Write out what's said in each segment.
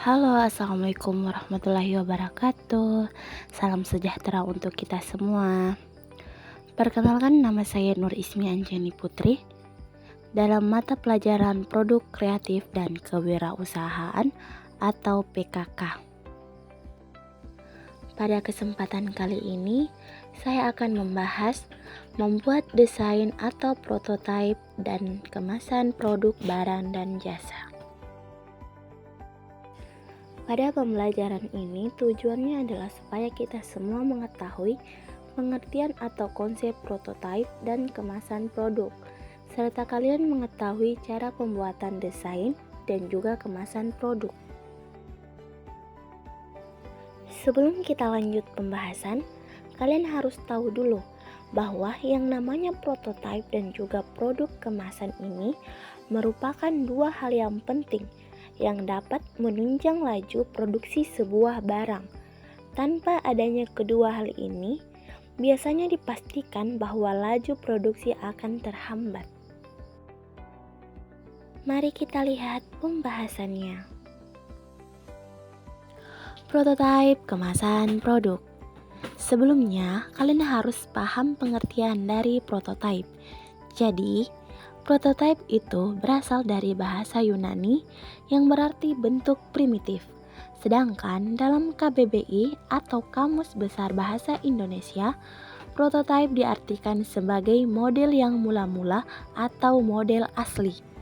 Halo, assalamualaikum warahmatullahi wabarakatuh. Salam sejahtera untuk kita semua. Perkenalkan, nama saya Nur Ismi Anjani Putri. Dalam mata pelajaran Produk Kreatif dan Kewirausahaan atau PKK. Pada kesempatan kali ini, saya akan membahas membuat desain atau prototipe dan kemasan produk barang dan jasa. Pada pembelajaran ini tujuannya adalah supaya kita semua mengetahui pengertian atau konsep prototipe dan kemasan produk, serta kalian mengetahui cara pembuatan desain dan juga kemasan produk. Sebelum kita lanjut pembahasan, kalian harus tahu dulu bahwa yang namanya prototipe dan juga produk kemasan ini merupakan dua hal yang penting yang dapat menunjang laju produksi sebuah barang. Tanpa adanya kedua hal ini, biasanya dipastikan bahwa laju produksi akan terhambat. Mari kita lihat pembahasannya. Prototipe kemasan produk. Sebelumnya, kalian harus paham pengertian dari prototipe. Jadi, prototipe itu berasal dari bahasa Yunani yang berarti bentuk primitif. Sedangkan dalam KBBI atau Kamus Besar Bahasa Indonesia, prototipe diartikan sebagai model yang mula-mula atau model asli.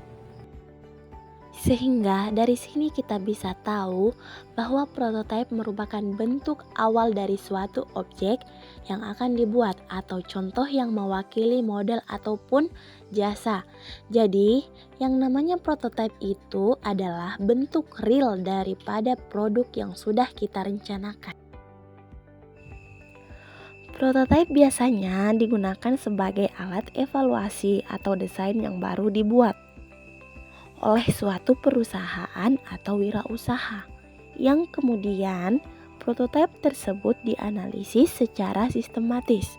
Sehingga dari sini kita bisa tahu bahwa prototipe merupakan bentuk awal dari suatu objek yang akan dibuat atau contoh yang mewakili model ataupun jasa. Jadi, yang namanya prototipe itu adalah bentuk real daripada produk yang sudah kita rencanakan. Prototipe biasanya digunakan sebagai alat evaluasi atau desain yang baru dibuat oleh suatu perusahaan atau wirausaha, yang kemudian prototipe tersebut dianalisis secara sistematis.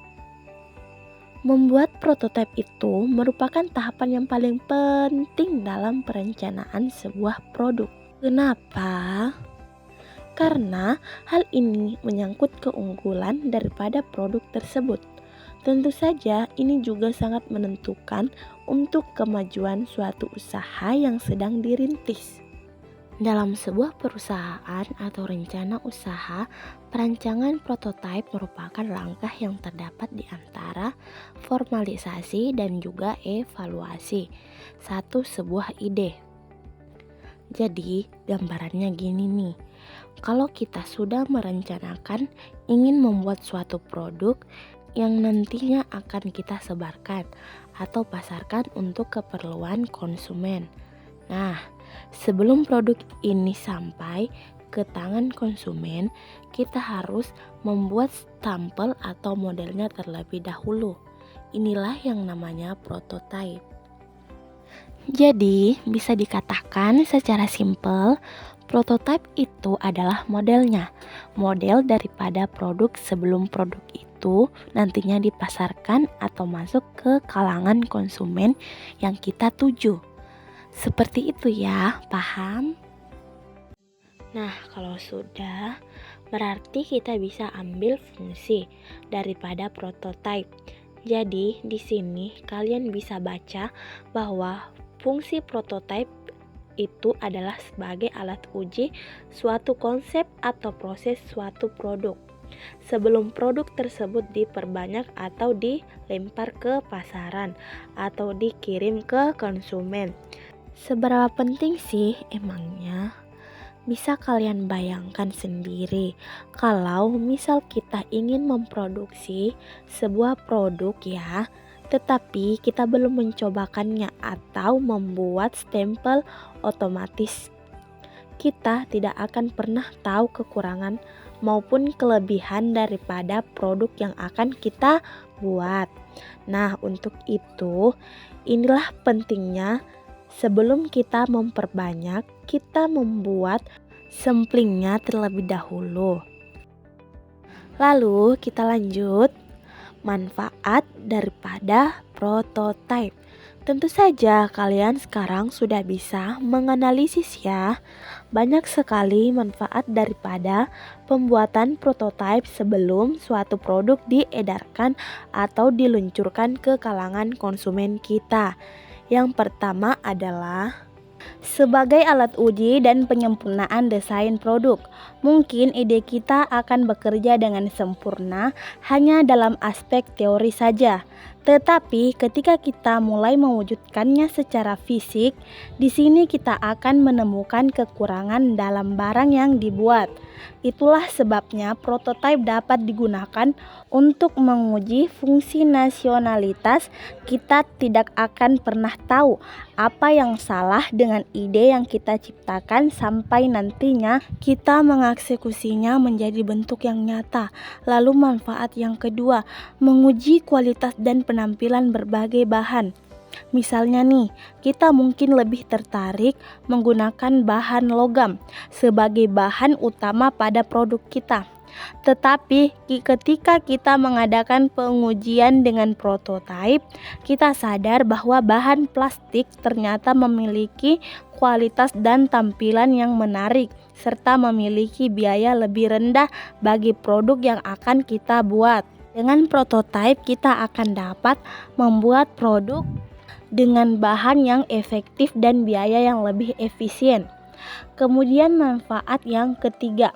Membuat prototipe itu merupakan tahapan yang paling penting dalam perencanaan sebuah produk. Kenapa? Karena hal ini menyangkut keunggulan daripada produk tersebut. Tentu saja ini juga sangat menentukan untuk kemajuan suatu usaha yang sedang dirintis. Dalam sebuah perusahaan atau rencana usaha, perancangan prototipe merupakan langkah yang terdapat di antara formalisasi dan juga evaluasi sebuah ide. Jadi, gambarannya gini nih. Kalau kita sudah merencanakan ingin membuat suatu produk yang nantinya akan kita sebarkan atau pasarkan untuk keperluan konsumen. Nah, sebelum produk ini sampai ke tangan konsumen, kita harus membuat sampel atau modelnya terlebih dahulu. Inilah yang namanya prototipe. Jadi, bisa dikatakan secara simpel, prototipe itu adalah modelnya, model daripada produk sebelum produk itu nantinya dipasarkan atau masuk ke kalangan konsumen yang kita tuju. Seperti itu ya, paham? Nah, kalau sudah, berarti kita bisa ambil fungsi daripada prototipe. Jadi, di sini kalian bisa baca bahwa fungsi prototipe itu adalah sebagai alat uji suatu konsep atau proses suatu produk sebelum produk tersebut diperbanyak atau dilempar ke pasaran atau dikirim ke konsumen. Seberapa penting sih emangnya? Bisa kalian bayangkan sendiri kalau misal kita ingin memproduksi sebuah produk ya, tetapi kita belum mencobakannya atau membuat stempel otomatis. Kita tidak akan pernah tahu kekurangan maupun kelebihan daripada produk yang akan kita buat. Nah, untuk itu, inilah pentingnya sebelum kita memperbanyak, kita membuat samplingnya terlebih dahulu. Lalu kita lanjut, manfaat daripada prototype. Tentu saja kalian sekarang sudah bisa menganalisis ya. Banyak sekali manfaat daripada pembuatan prototype sebelum suatu produk diedarkan atau diluncurkan ke kalangan konsumen kita. Yang pertama adalah sebagai alat uji dan penyempurnaan desain produk. Mungkin ide kita akan bekerja dengan sempurna hanya dalam aspek teori saja. Tetapi ketika kita mulai mewujudkannya secara fisik, di sini kita akan menemukan kekurangan dalam barang yang dibuat. Itulah sebabnya prototipe dapat digunakan untuk menguji fungsi nasionalitas. Kita tidak akan pernah tahu apa yang salah dengan ide yang kita ciptakan sampai nantinya kita mengeksekusinya menjadi bentuk yang nyata. Lalu manfaat yang kedua, menguji kualitas dan penampilan berbagai bahan. Misalnya nih, kita mungkin lebih tertarik menggunakan bahan logam sebagai bahan utama pada produk kita. Tetapi ketika kita mengadakan pengujian dengan prototipe, kita sadar bahwa bahan plastik ternyata memiliki kualitas dan tampilan yang menarik serta memiliki biaya lebih rendah bagi produk yang akan kita buat. Dengan prototipe kita akan dapat membuat produk dengan bahan yang efektif dan biaya yang lebih efisien. Kemudian manfaat yang ketiga,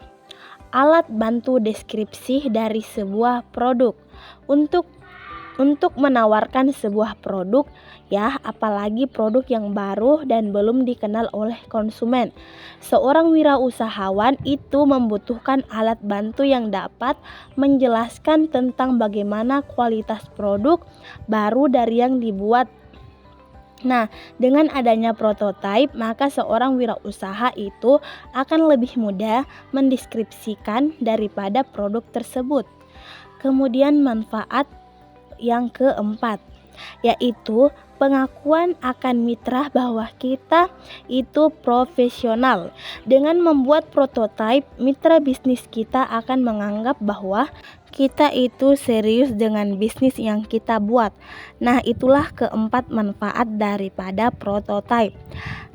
alat bantu deskripsi dari sebuah produk. Untuk menawarkan sebuah produk ya, apalagi produk yang baru dan belum dikenal oleh konsumen. Seorang wirausahawan itu membutuhkan alat bantu yang dapat menjelaskan tentang bagaimana kualitas produk baru dari yang dibuat. Nah, dengan adanya prototipe, maka seorang wirausaha itu akan lebih mudah mendeskripsikan daripada produk tersebut. Kemudian manfaat yang keempat, yaitu pengakuan akan mitra bahwa kita itu profesional. Dengan membuat prototipe, mitra bisnis kita akan menganggap bahwa kita itu serius dengan bisnis yang kita buat. Nah, itulah keempat manfaat daripada prototipe.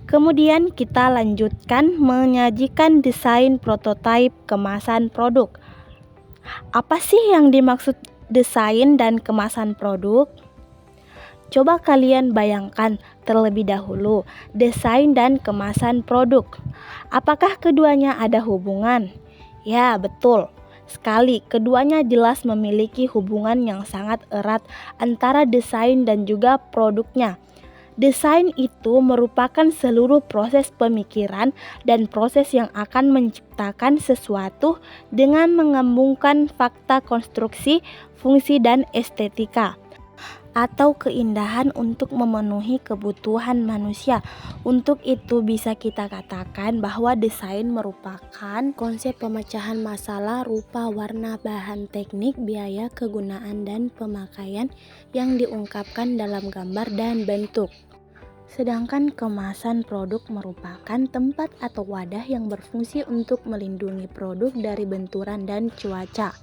Kemudian kita lanjutkan menyajikan desain prototipe kemasan produk. Apa sih yang dimaksud desain dan kemasan produk? Coba kalian bayangkan terlebih dahulu desain dan kemasan produk. Apakah keduanya ada hubungan? Ya, betul sekali, keduanya jelas memiliki hubungan yang sangat erat antara desain dan juga produknya. Desain itu merupakan seluruh proses pemikiran dan proses yang akan menciptakan sesuatu dengan menggabungkan fakta konstruksi, fungsi, dan estetika atau keindahan untuk memenuhi kebutuhan manusia. Untuk itu bisa kita katakan bahwa desain merupakan konsep pemecahan masalah rupa, warna, bahan, teknik, biaya, kegunaan, dan pemakaian yang diungkapkan dalam gambar dan bentuk. Sedangkan kemasan produk merupakan tempat atau wadah yang berfungsi untuk melindungi produk dari benturan dan cuaca.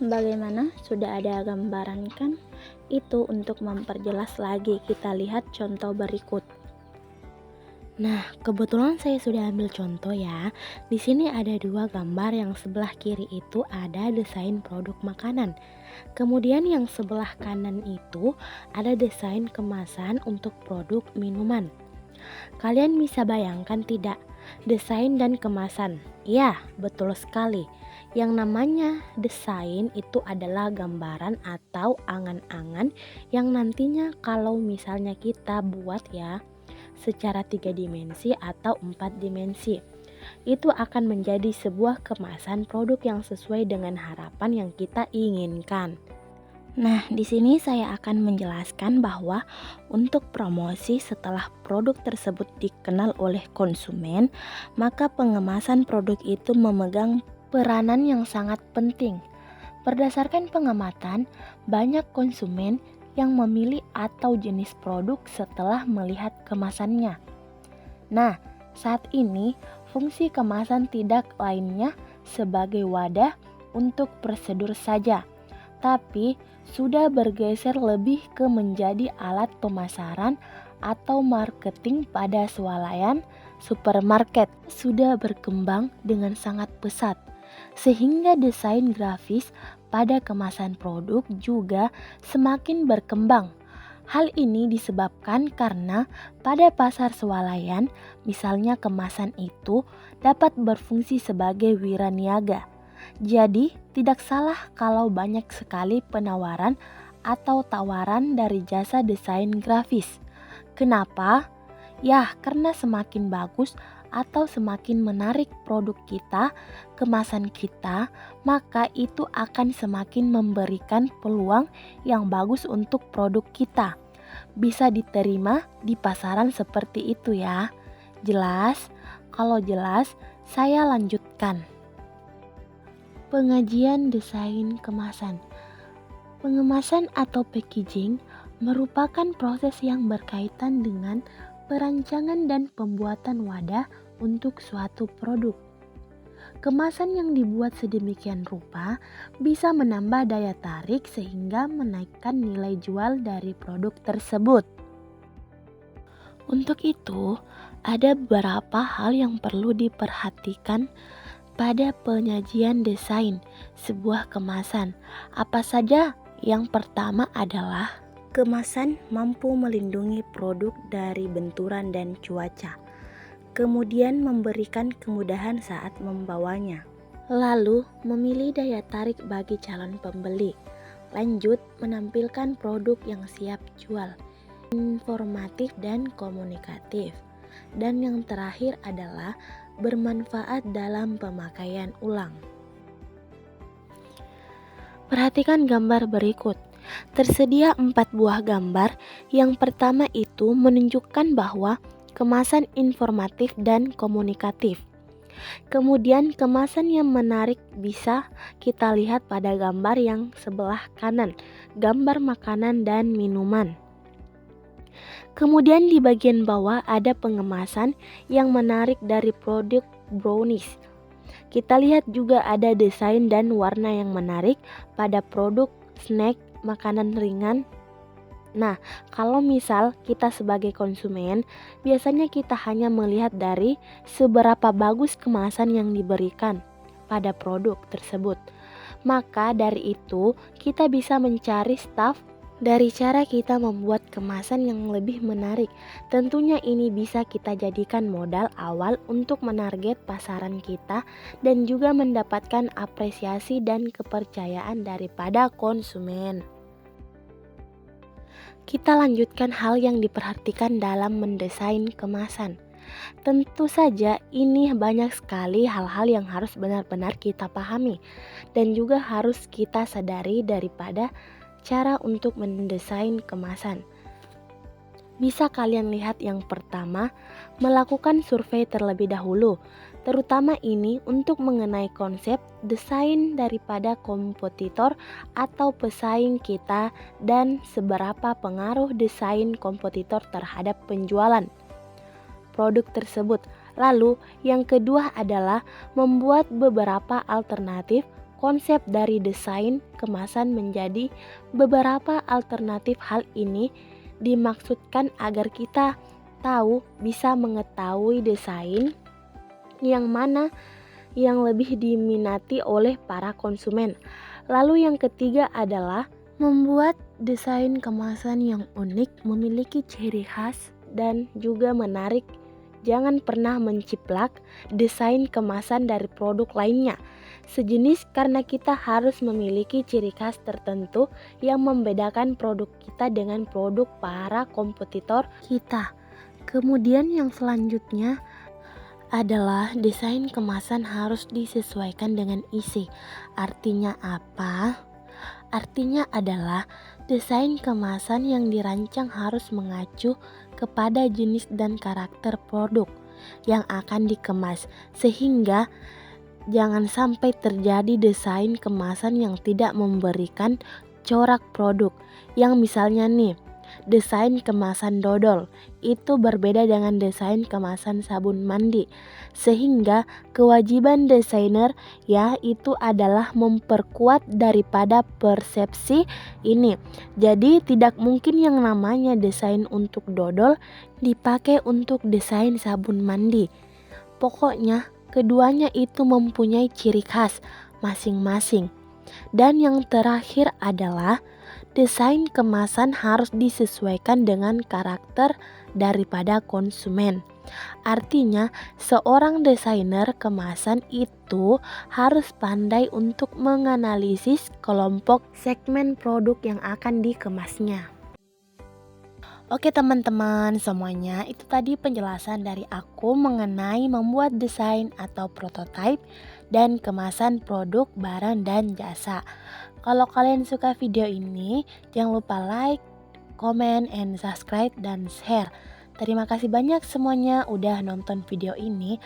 Bagaimana? Sudah ada gambaran kan? Itu untuk memperjelas lagi, kita lihat contoh berikut. Nah, kebetulan saya sudah ambil contoh ya. Di sini ada dua gambar, yang sebelah kiri itu ada desain produk makanan. Kemudian yang sebelah kanan itu ada desain kemasan untuk produk minuman. Kalian bisa bayangkan tidak? Desain dan kemasan. Ya, betul sekali. Yang namanya desain itu adalah gambaran atau angan-angan yang nantinya kalau misalnya kita buat ya secara 3 dimensi atau 4 dimensi, itu akan menjadi sebuah kemasan produk yang sesuai dengan harapan yang kita inginkan. Nah, di sini saya akan menjelaskan bahwa untuk promosi setelah produk tersebut dikenal oleh konsumen, maka pengemasan produk itu memegang peranan yang sangat penting. Berdasarkan pengamatan, banyak konsumen yang memilih atau jenis produk setelah melihat kemasannya. Nah, saat ini fungsi kemasan tidak lainnya sebagai wadah untuk prosedur saja. tapi sudah bergeser lebih ke menjadi alat pemasaran atau marketing pada swalayan supermarket. Sudah berkembang dengan sangat pesat, sehingga desain grafis pada kemasan produk juga semakin berkembang. Hal ini disebabkan karena pada pasar swalayan, misalnya kemasan itu dapat berfungsi sebagai wiraniaga. Jadi, tidak salah kalau banyak sekali penawaran atau tawaran dari jasa desain grafis. Kenapa? Ya, karena semakin bagus atau semakin menarik produk kita, kemasan kita, maka itu akan semakin memberikan peluang yang bagus untuk produk kita. Bisa diterima di pasaran seperti itu ya. Jelas? Kalau jelas, saya lanjutkan. Pengajian desain kemasan. Pengemasan atau packaging merupakan proses yang berkaitan dengan perancangan dan pembuatan wadah untuk suatu produk. Kemasan yang dibuat sedemikian rupa bisa menambah daya tarik sehingga menaikkan nilai jual dari produk tersebut. Untuk itu, ada beberapa hal yang perlu diperhatikan pada penyajian desain sebuah kemasan. Apa saja? Yang pertama adalah kemasan mampu melindungi produk dari benturan dan cuaca, kemudian memberikan kemudahan saat membawanya. Lalu, memilih daya tarik bagi calon pembeli. Lanjut, menampilkan produk yang siap jual, informatif dan komunikatif. Dan yang terakhir adalah bermanfaat dalam pemakaian ulang. Perhatikan gambar berikut. Tersedia 4 buah gambar. Yang pertama itu menunjukkan bahwa kemasan informatif dan komunikatif. Kemudian kemasan yang menarik bisa kita lihat pada gambar yang sebelah kanan, gambar makanan dan minuman. Kemudian di bagian bawah ada pengemasan yang menarik dari produk brownies. Kita lihat juga ada desain dan warna yang menarik pada produk snack, makanan ringan. Nah, kalau misal kita sebagai konsumen, biasanya kita hanya melihat dari seberapa bagus kemasan yang diberikan pada produk tersebut. Maka dari itu, kita bisa mencari staf dari cara kita membuat kemasan yang lebih menarik. Tentunya ini bisa kita jadikan modal awal untuk menarget pasaran kita dan juga mendapatkan apresiasi dan kepercayaan daripada konsumen. Kita lanjutkan hal yang diperhatikan dalam mendesain kemasan. Tentu saja ini banyak sekali hal-hal yang harus benar-benar kita pahami dan juga harus kita sadari daripada cara untuk mendesain kemasan. Bisa kalian lihat yang pertama, melakukan survei terlebih dahulu, terutama ini untuk mengenai konsep desain daripada kompetitor atau pesaing kita dan seberapa pengaruh desain kompetitor terhadap penjualan produk tersebut. Lalu yang kedua adalah membuat beberapa alternatif konsep dari desain kemasan menjadi beberapa alternatif. Hal ini dimaksudkan agar kita bisa mengetahui desain yang mana yang lebih diminati oleh para konsumen. Lalu yang ketiga adalah membuat desain kemasan yang unik, memiliki ciri khas dan juga menarik. Jangan pernah menciplak desain kemasan dari produk lainnya sejenis, karena kita harus memiliki ciri khas tertentu yang membedakan produk kita dengan produk para kompetitor kita. Kemudian yang selanjutnya adalah desain kemasan harus disesuaikan dengan isi. Artinya apa? Artinya adalah desain kemasan yang dirancang harus mengacu kepada jenis dan karakter produk yang akan dikemas, sehingga jangan sampai terjadi desain kemasan yang tidak memberikan corak produk. Yang misalnya nih, desain kemasan dodol itu berbeda dengan desain kemasan sabun mandi, sehingga kewajiban desainer yaitu adalah memperkuat daripada persepsi ini. Jadi tidak mungkin yang namanya desain untuk dodol dipakai untuk desain sabun mandi. Pokoknya keduanya itu mempunyai ciri khas masing-masing. Dan yang terakhir adalah desain kemasan harus disesuaikan dengan karakter daripada konsumen. Artinya, seorang desainer kemasan itu harus pandai untuk menganalisis kelompok segmen produk yang akan dikemasnya. Oke teman-teman, semuanya itu tadi penjelasan dari aku mengenai membuat desain atau prototipe dan kemasan produk barang dan jasa. Kalau kalian suka video ini, jangan lupa like, comment, and subscribe dan share. Terima kasih banyak semuanya udah nonton video ini.